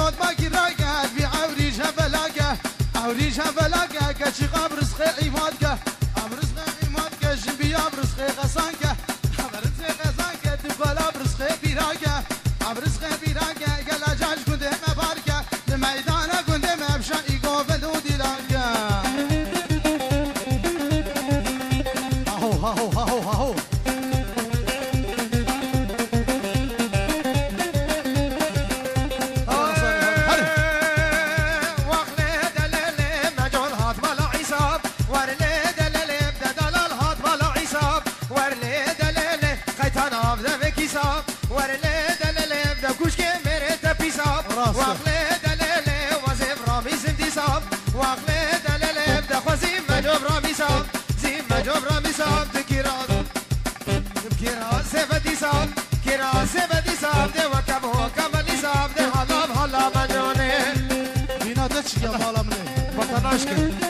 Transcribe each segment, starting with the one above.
سواد ما كراجع في عوريجها بلاقة عوريجها بلاقة كشي قبرص خي عمادك أبرص خي عمادك جنبي أبرص خي غسانك أبرص خي غسانك تقول أبرص خي بيراقة أبرص خي بيراقة قال أجاج كنت ما باركة لميدانة كنت ما بشاي قوفل وديلاقة هاهو هاهو هاهو هاهو يا مالا مني بطناشك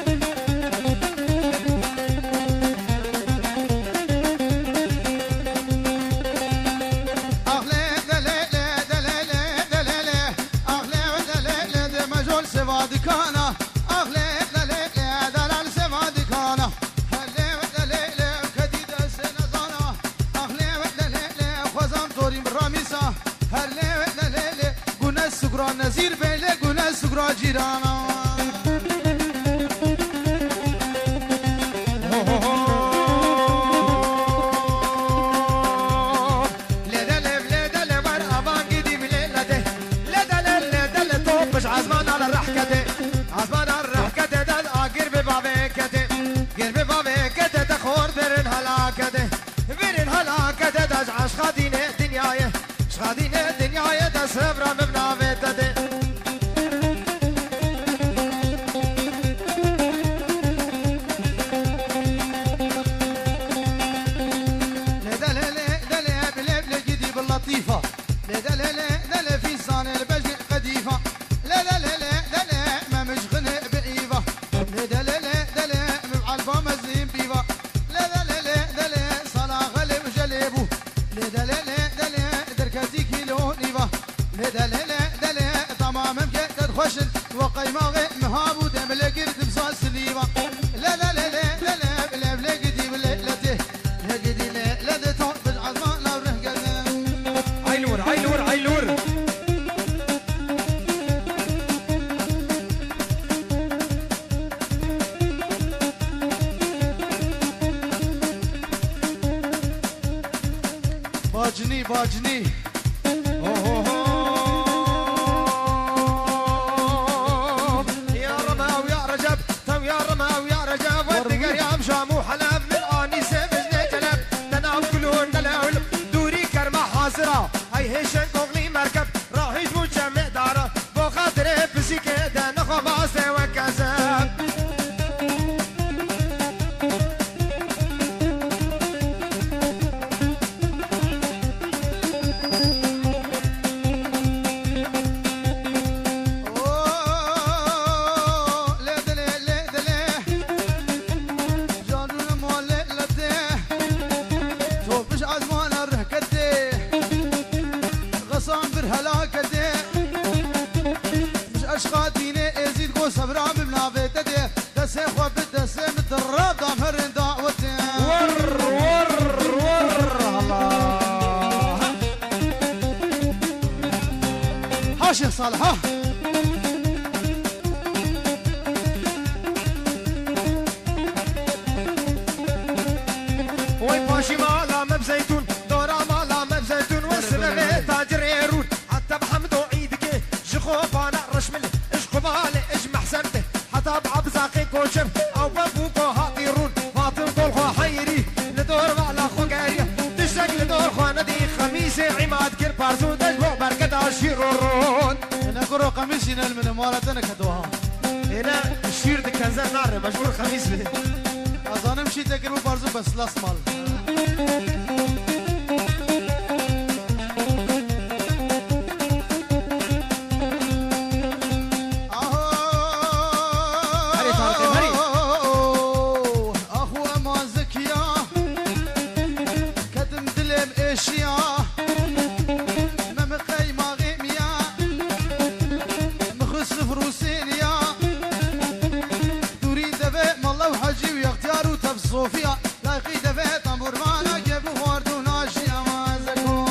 نزير بيلي قونا سقرا جيرانا عزمان على الرحكة عزمان على الرحكة دل آقر ببابكة قر ببابكة تخور برن هلاكة برن هلاكة دج عش خادينة دنياية شخادينة دنياية دسبرا مبناويتة باللطيفة لا لا لا لا لا في صان البجر قديفة لا لا لا لا لا لا ما مشغله بعيبة لا لا لا لا لا مبعلبة مزين بيبة لا لا لا لا لا لا صلاة غلب جليبو لا لا لا لا لا دركتي كيلو نيبة لا لا لا لا لا تمام ممكن تدخشل وقيمة غير مهابو دم لقرد بصال سليبة لا لا لا لا لا لا بلا بلا قدي بلا لا ته لا قدي لا لا ده تون بالعظمان لا ورهقنا عيلور عيلور عيلور باجني باجني يا رماو يا رجب تو يا رماو يا رجب والدقر يا مشامو حلب للآني سبزني جلب تناو كلون دلاول دوري كرمة حاضرة هاي هيشن قغلي مركب راهيش مجمع دارة بو خاطر بسيكة دا نخو باسي وكذب صبرا بمنافته ده دسه خو بدسه متراب دامر دعوته ور ور ور الله حاشي صالح ها وي باشي مالا مبزيتون دورا مالا مبزيتون والسبب تاجر يرون حتى بحمد وعيدك جخوفانا رشمل اشقبالي اجمع سمته حتى بعبزاقي كوشم او بابوكو هاطيرون فاطم كل خو حيري لدور معلا خو قاريه تشتاق لدور خو ندي خميسي عماد كير بارزو دجبو بركة عشيرون انا كرو قميصي من مالتنا كدوها هنا الشير دي كنزان نار مجبور خميس به اظن مشي تقربو بارزو بس لاسمال صوفيا لا يقيد في طنبور مانا جيب ورد وناشي امازكو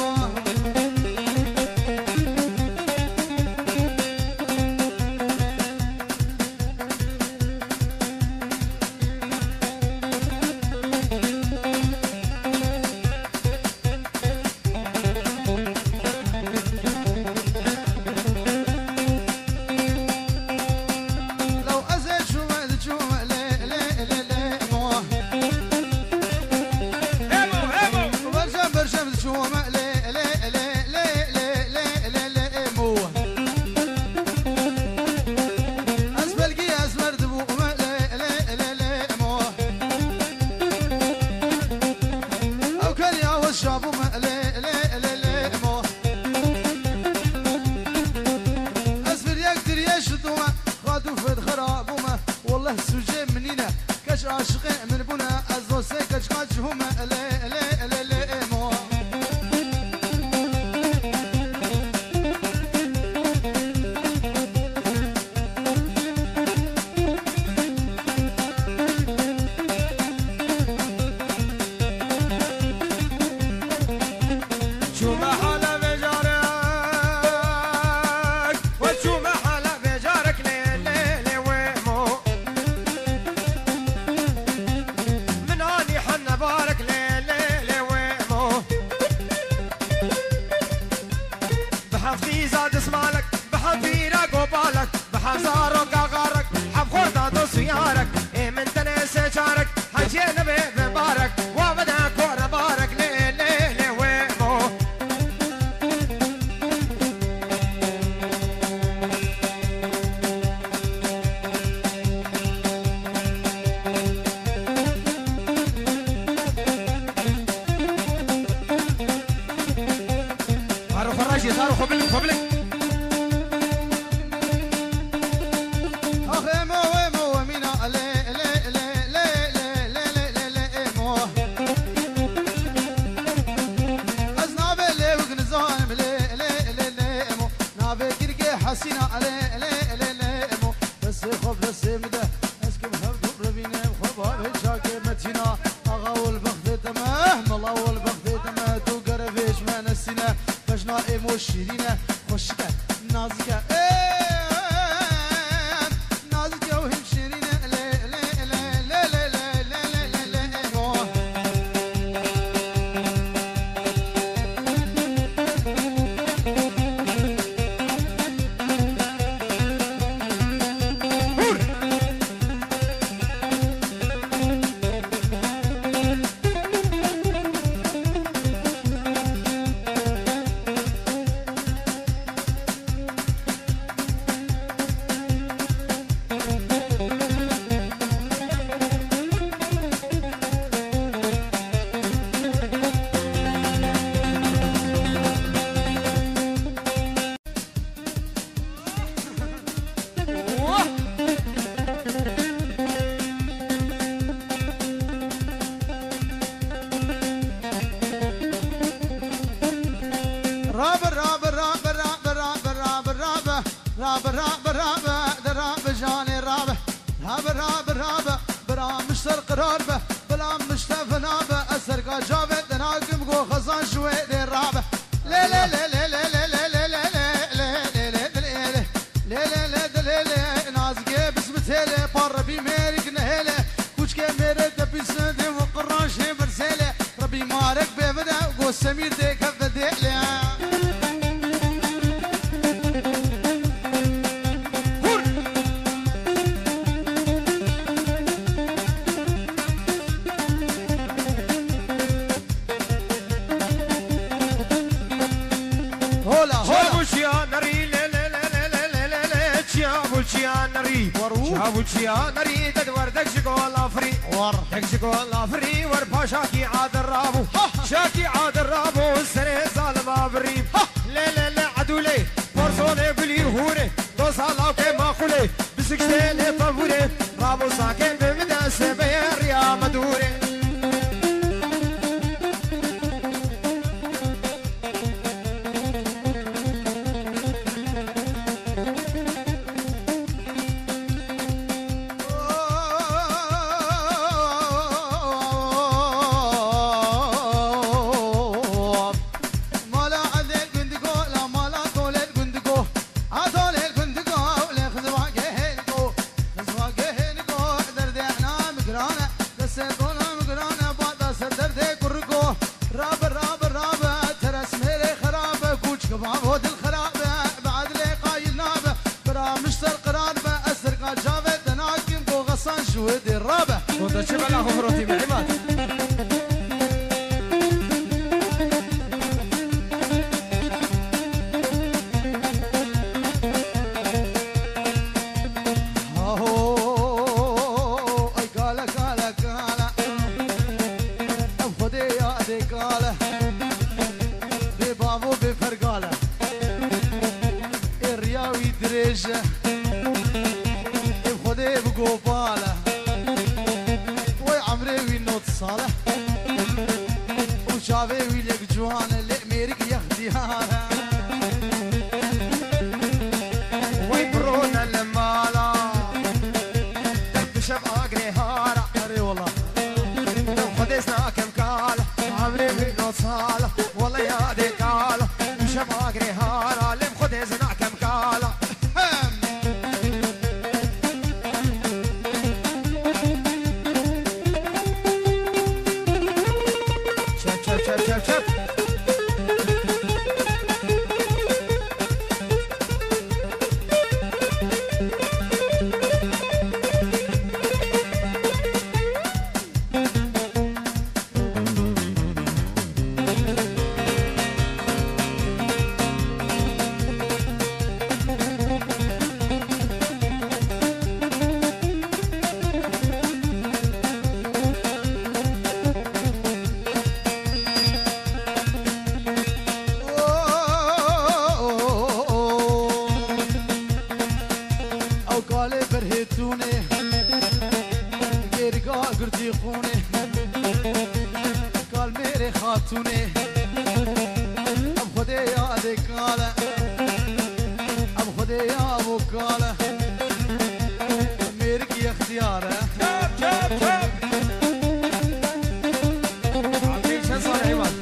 مشتر قرار بأسر قال جافت ناكم بو غصان شهود الرابع وانت شبه لا خفروتي بعماد خدي بقوباله وي عمري وينوت صالح وشافي ويلك جوان الاميرك يخديها وي برونا المالا تكشف اقري هارا اري والله خديسنا كم كاله عمري وينوت صالح والله يا دي كاله تكشف اقري هارا لم خديسنا كم كاله قال ميري خاتوني اب خدي يا ديكاله اب خدي يا ابو كاله ميرك يا اختياره شوف عمري شو صار عماد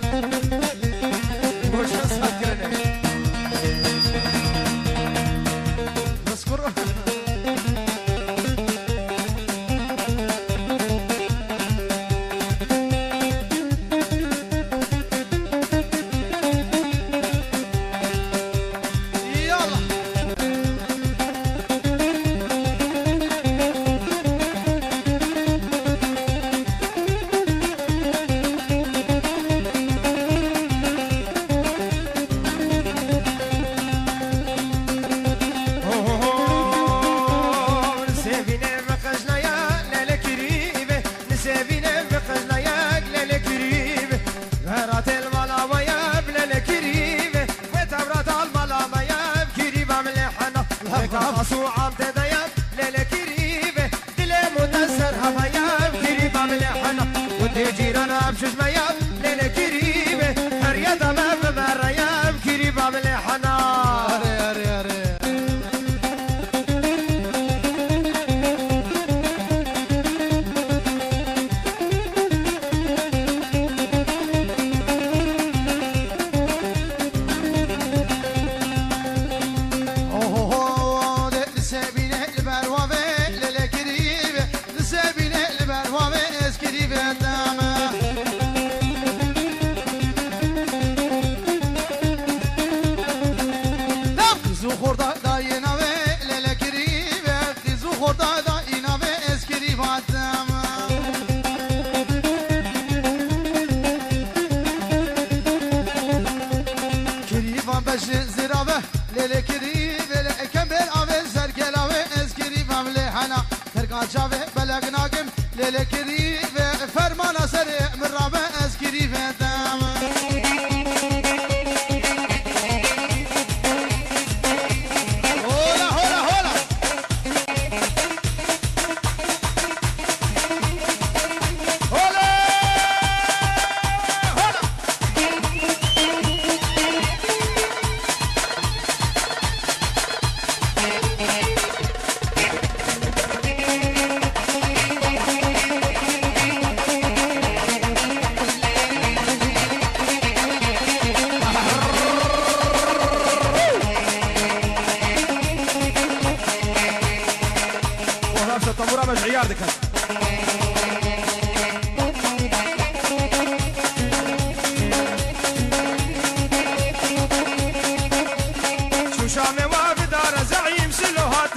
وش صار كرني بذكر قصو عم تديب ليلة كريمة دلي متسر هفايب كريمة ملحنا ودي جيرانا بشوش مياب ليلة كريمة هريادة ما مرياب كريمة ملحنا جاوه بلغناكم للكري فرمان سري من رابع اسكري فتام هولا هولا هولا هولا هولا الطابورة مش عيار دكان شو شامي وابدار زعيم سلوهات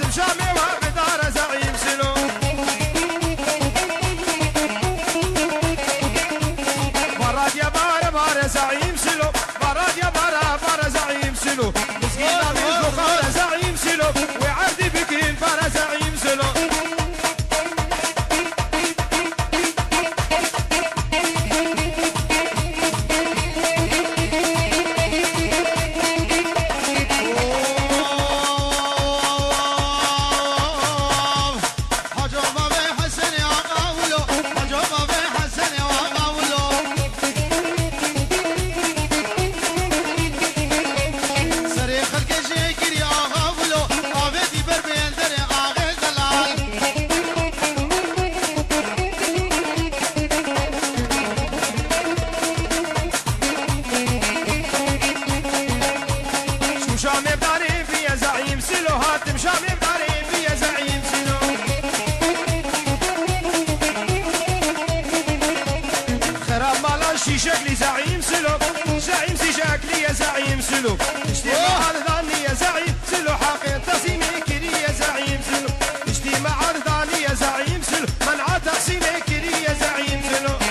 سلو اجتماع عرضاني يا زعيم سلو حقين تقسيمي كيري يا زعيم سلو اجتماع عرضاني يا زعيم سلو منع تقسيمي كيري يا زعيم سلو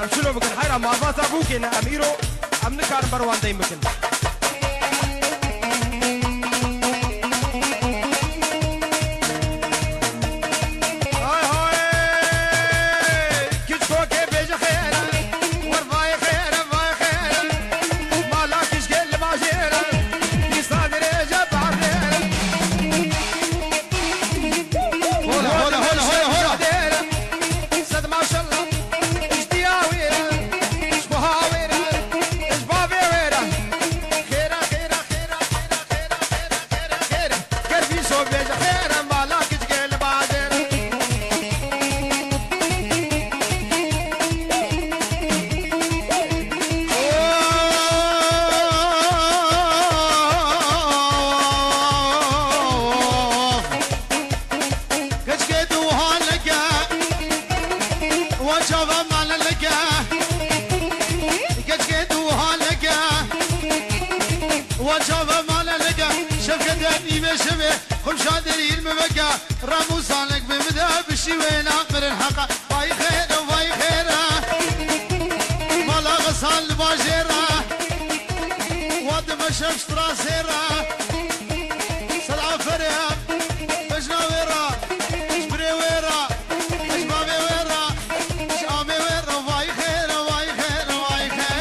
امشلو بكن حيرا ما فات ابوك ان اميرو امنكار بروان دايم بكن رموزانك بمدى بشيوينا من الحق باي خير وباي خير مالا غسان الباجيرة واد مشف ستراسيرة سلعة فريا بجنا ويرا جبري ويرا جبابي ويرا شامي ويرا وباي خير وباي خير وباي خير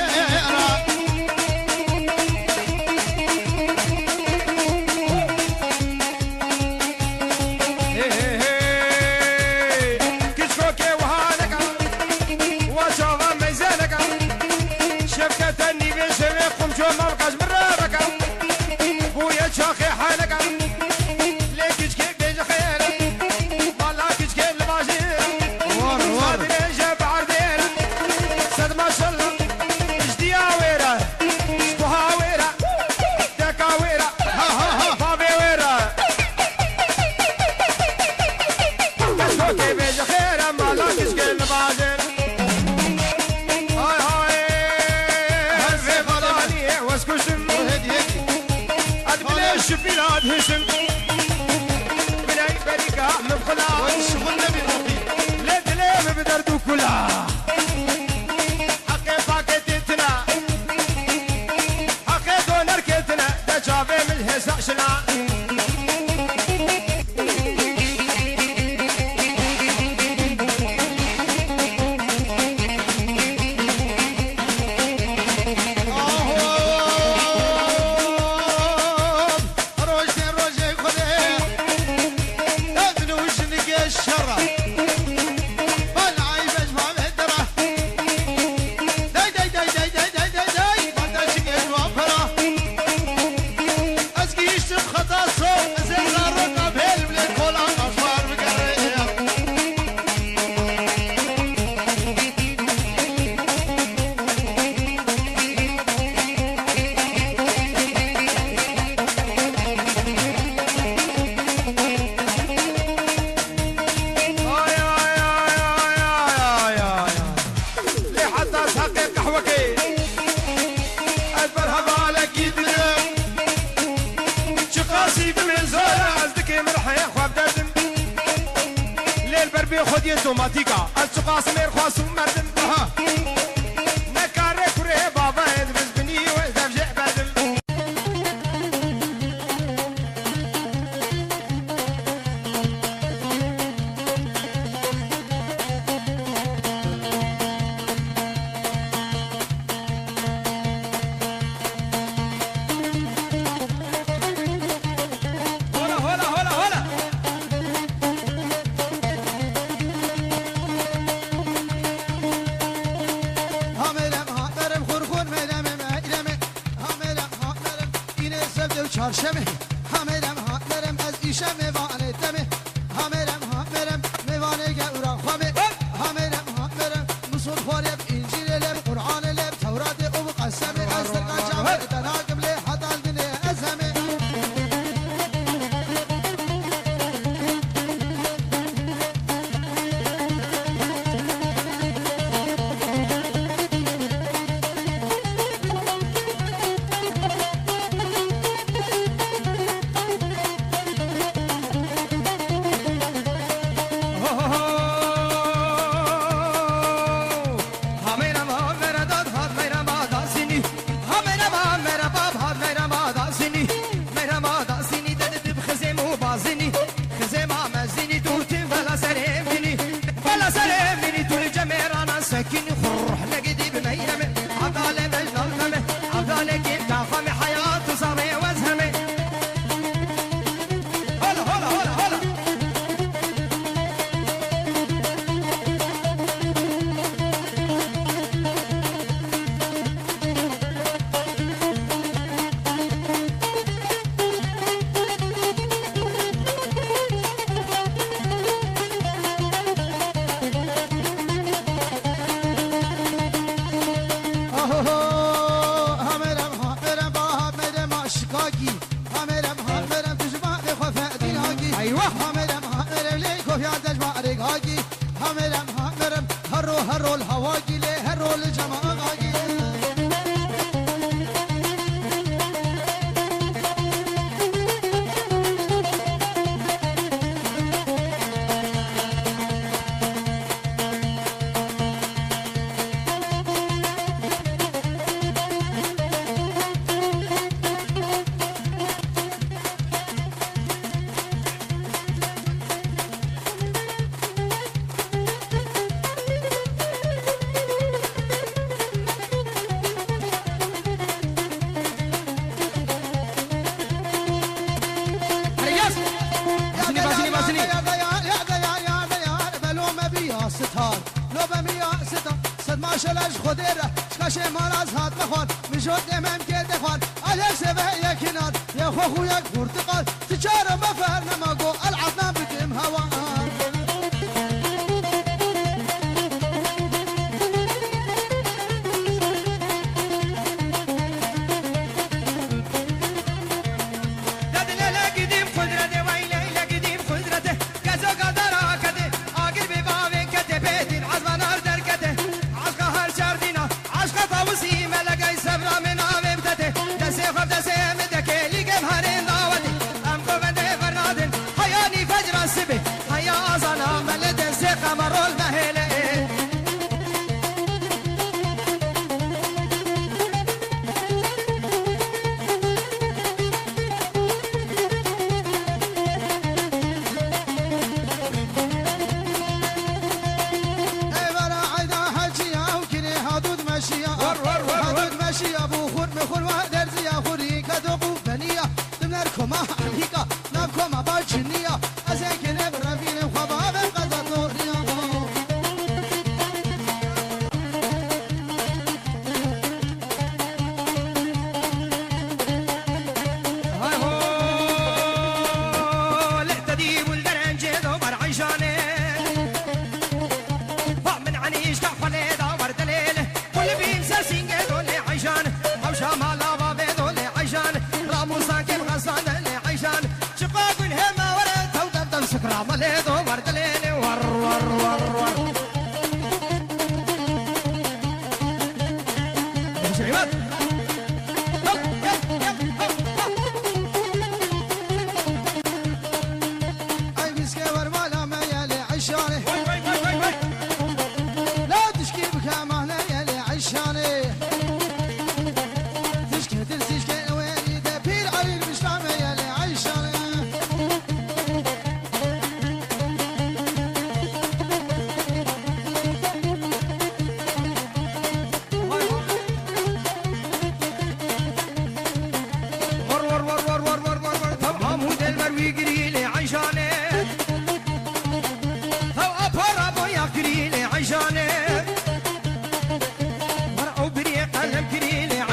بی خودی اوتوماتیکا از تو قاسم خواستم مردم نکاره کره بابا ادرس بنی و زوجه بدم چارشمه همرم هاترم از ایشم میوانه دمه همرم هاترم میوانه گورا خمه همرم هاترم مسول خورب انجیل لب قرآن لب تورات او قسمه از درجه تناقم له حتى الدنيا ازمه هرو الهواجي ليه هرو الجماعة غاجي شلش خودره شکاش مال از هات بخوان میشد امم که دخوان علیه سبه یکینات یه خو یک پرتقال تجارة مفر نماغو العظم بكم هوا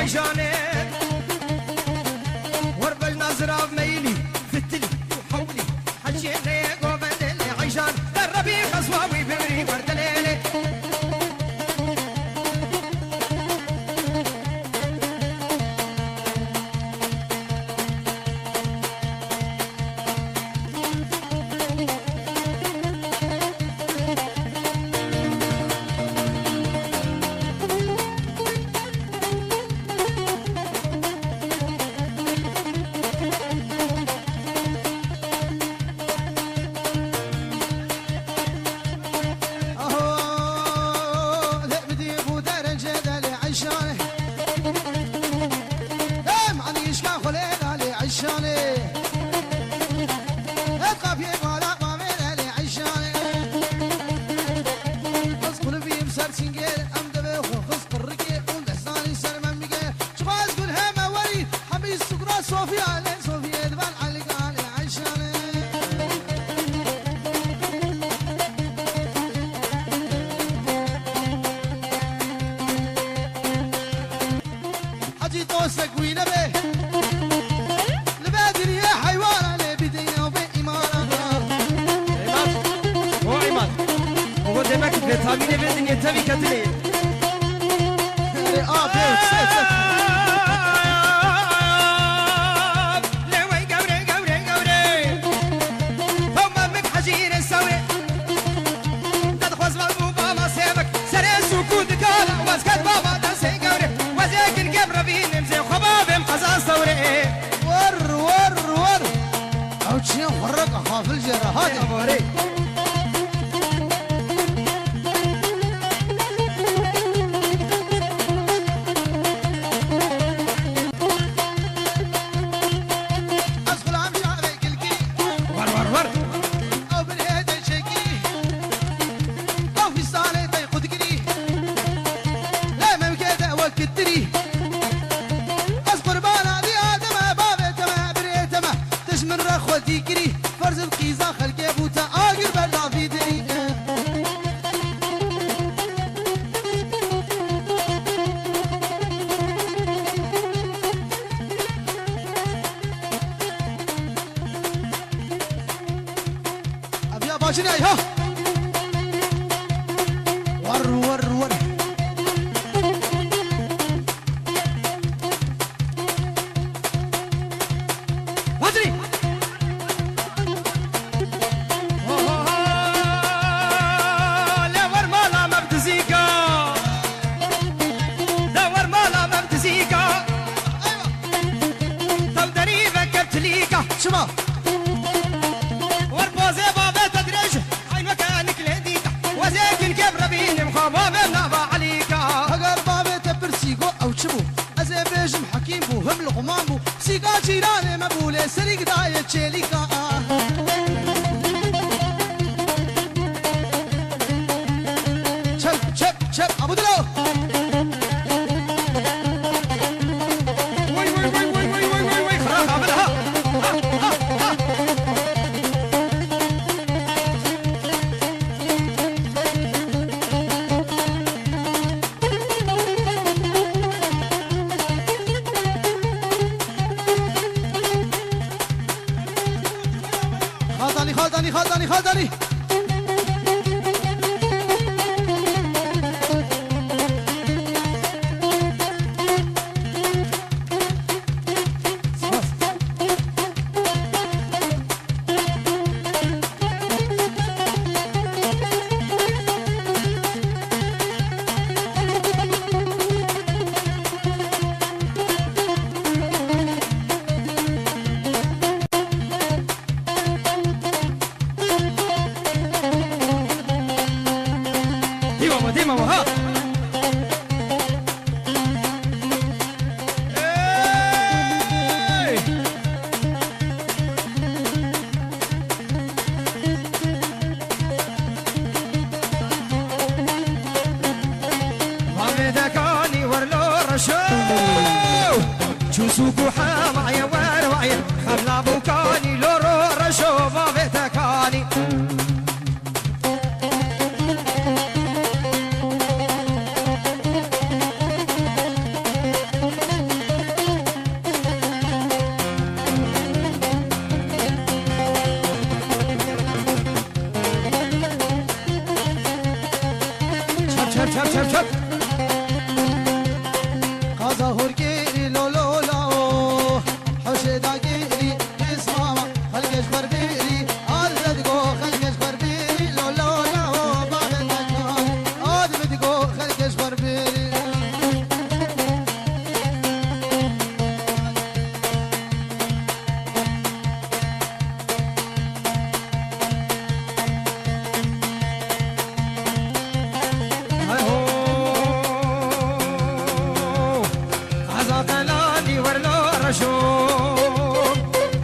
عيشاني وربج نازراف ميلي فتلي وحولي حجيني قوبل عيشان الربيع خصواوي بمري ورد ليلي خالداني سوق حامع يا وروعي خلنا بوكاني لورو رشو ما بيتكاني بيري لو لو لو حوش داقيري اسماما خلقش بربيري عزدقو خلقش بربيري لو لو لو باغتك عزدقو خلقش بربيري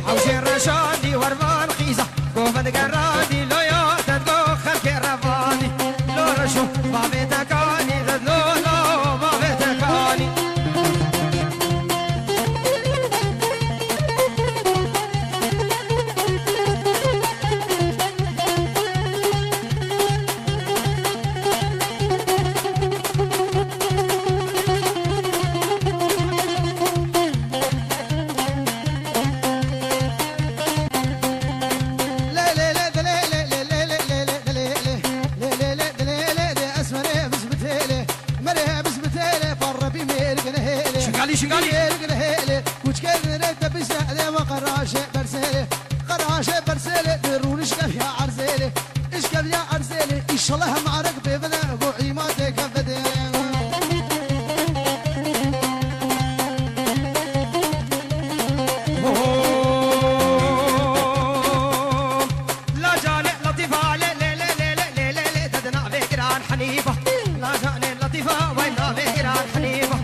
حوشي الرشادي ورمان خيزة قوفد قرادي لو يوتد قو خلقي رفاني لو رشو بابي تكاني ذد لو لو بابي تكاني شنقالي وشكل رد بسعده وقراشه برسله قراشه برسله درون شكل يا عرزله اشكل يا عرزله ان شاء الله معرك ببدا قوعي ما تكبده لا جاني لطيفة لي لي لي لي لي لي لي تدنا بكران حنيفة لا جاني لطيفة وين بكران حنيفة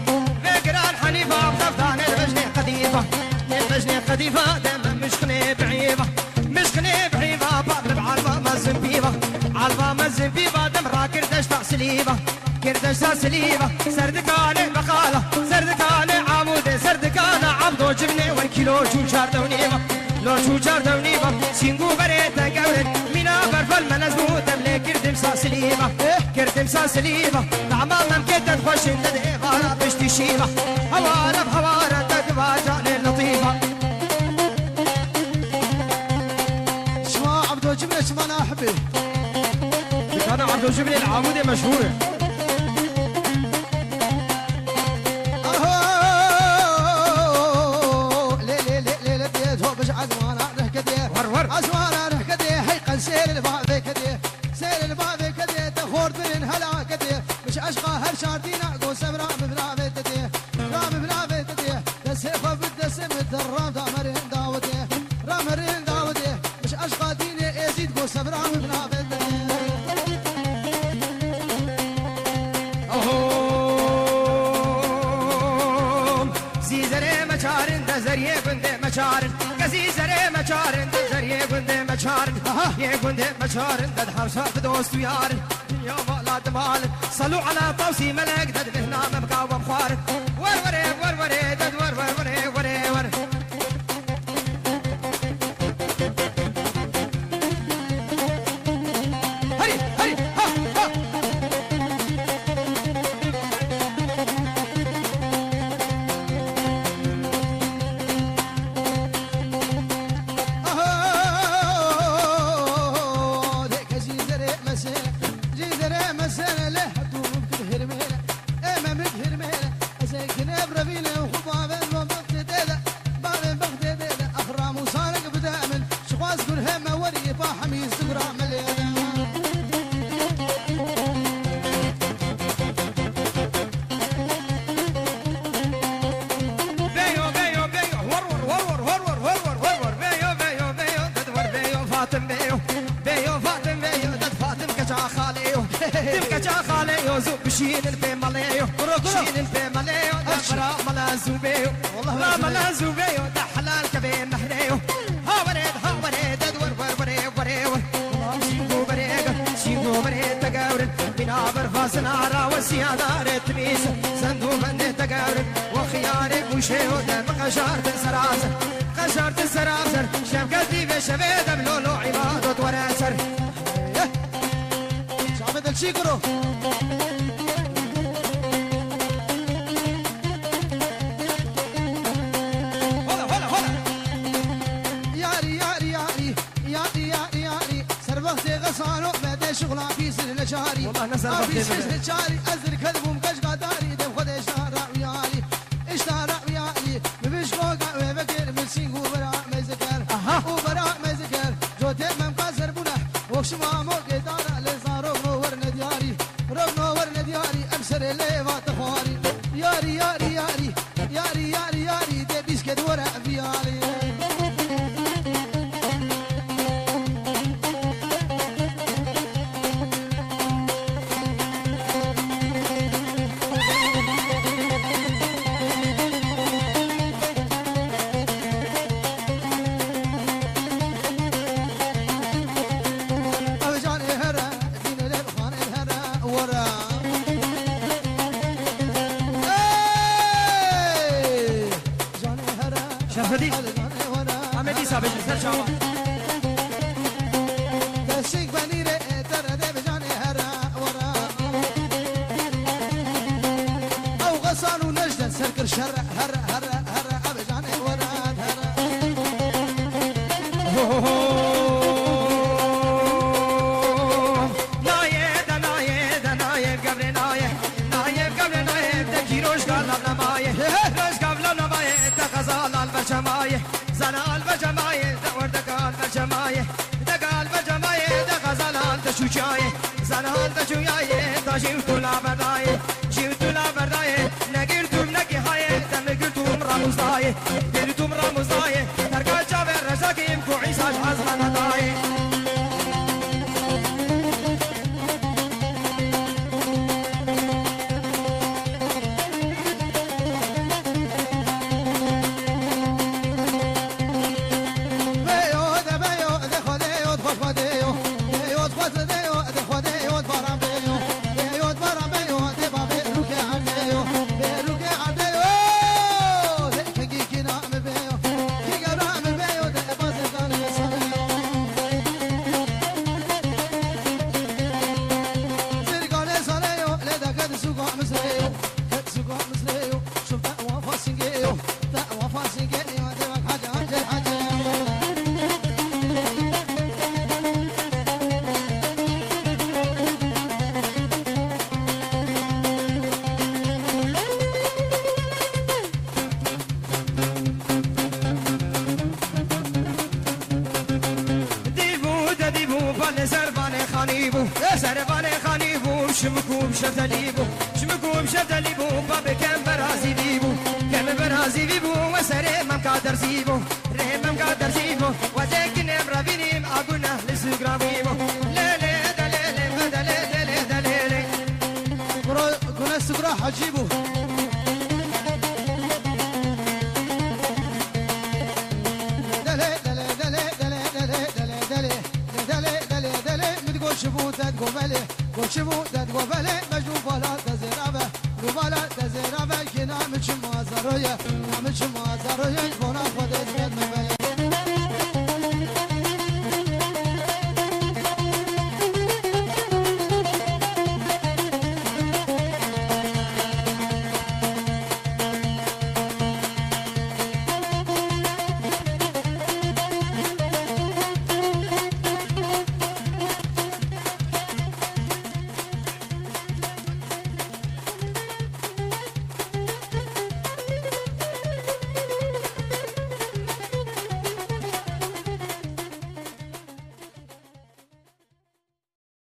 بكران حنيفة بطفتان البجني قديفة البجني قديفة دائما مشخني بعيبة مشخني بعيبة بقلب عالبا مزنبيبة عالبا مزنبيبة دم راكر دشتا سليبة كردشتا سليبة سردكاني بقالة سردكاني عمودي سردكاني عبدو جبني والكيلو جوشار دونيبة لو شوشار دونيبة سينغو بريتا قولت مينا برفل منزمو تملي كردم ساسليبة كردم ساسليبة نعمال نمكتت خوشن تدهيبانا بشتي شيبة هوانا بهوانا تدبا جاني لطيفة شما عبدو جبنه شما ناحبه كان عبدو جبني العمودي مشهورة عزوانا رهكدي حيقا سير البابي كدي سير البابي كدي تخور من هلا كدي مش اشقى هر شارتينا قو سمرا ببرابي تدي رام ببرابي تدي تسيفا بالدسم الدرام دامرين داودي رامرين داودي مش اشقى ديني ازيد قو سمرا ببرابي تدي زيزري مچارن دزريه بنده مچارن كزيزري مچارن دزريه بنده مچارن يا بنده مچارن دد حرشات دوست ويار يا ولاد مال صلوا على طوسي ملك دد هنا مبقى ومخار وروري وروري دد وروري وروري ور هري هري ها ها شين البيماليو شين البيماليو دبرا ملازوبيو والله ملازوبيو ده حلال كبين نحريو ها وريد دور ور شينغو بريد تقاورن بنا برفاس نارا وسيادة رتميس صندوق من تقاورن وخيارك وشيو دم قشارت السراسر شمكتي في شبيد بلولو عبادة وراسر شعبد الشيكرو صاروا بعد شغلة في سن الشهري والله نزل في سن الشهري أزر كذب ومكش قداري دم خد اشتهر ويالي صافدي عمدي صافدي سر شاوا تشيك بني ترى بجاني هرا ورا او غصان ونجد سركر شر هرا هرا هرا بجاني ورا هرا نايد نايد نايد قبل نايد نايد قبل نايد تكيروش قال نمايه روش قبل نمايه تغزال البشمايه زنا البشمايه دورد قال البشمايه دقال البشمايه دغزال البشوشايه زنا البشوشايه تجيب لا بدايه جيب لا بدايه نقلتم نقي هاي تمقلتم رمزايه قلتم رمزايه تركا جابر رزاقيم كوعيسى الحزن ندايه شمكوم شفتليبو شمكوم شفتليبو باب كم برازي بيبو كم برازي بيبو وسري مم قادر زيبو ريم مم قادر زيبو وذاك نمر بينيم اقولنا لسقرا بيبو ليلي دليلي دليلي دليلي كنا سقرا حجيبو شبو داد قبله مجنون بالا تزرابه رو بالا تزرابه که نامش مازرویه نامش مازرویه بنا خودت میاد میبره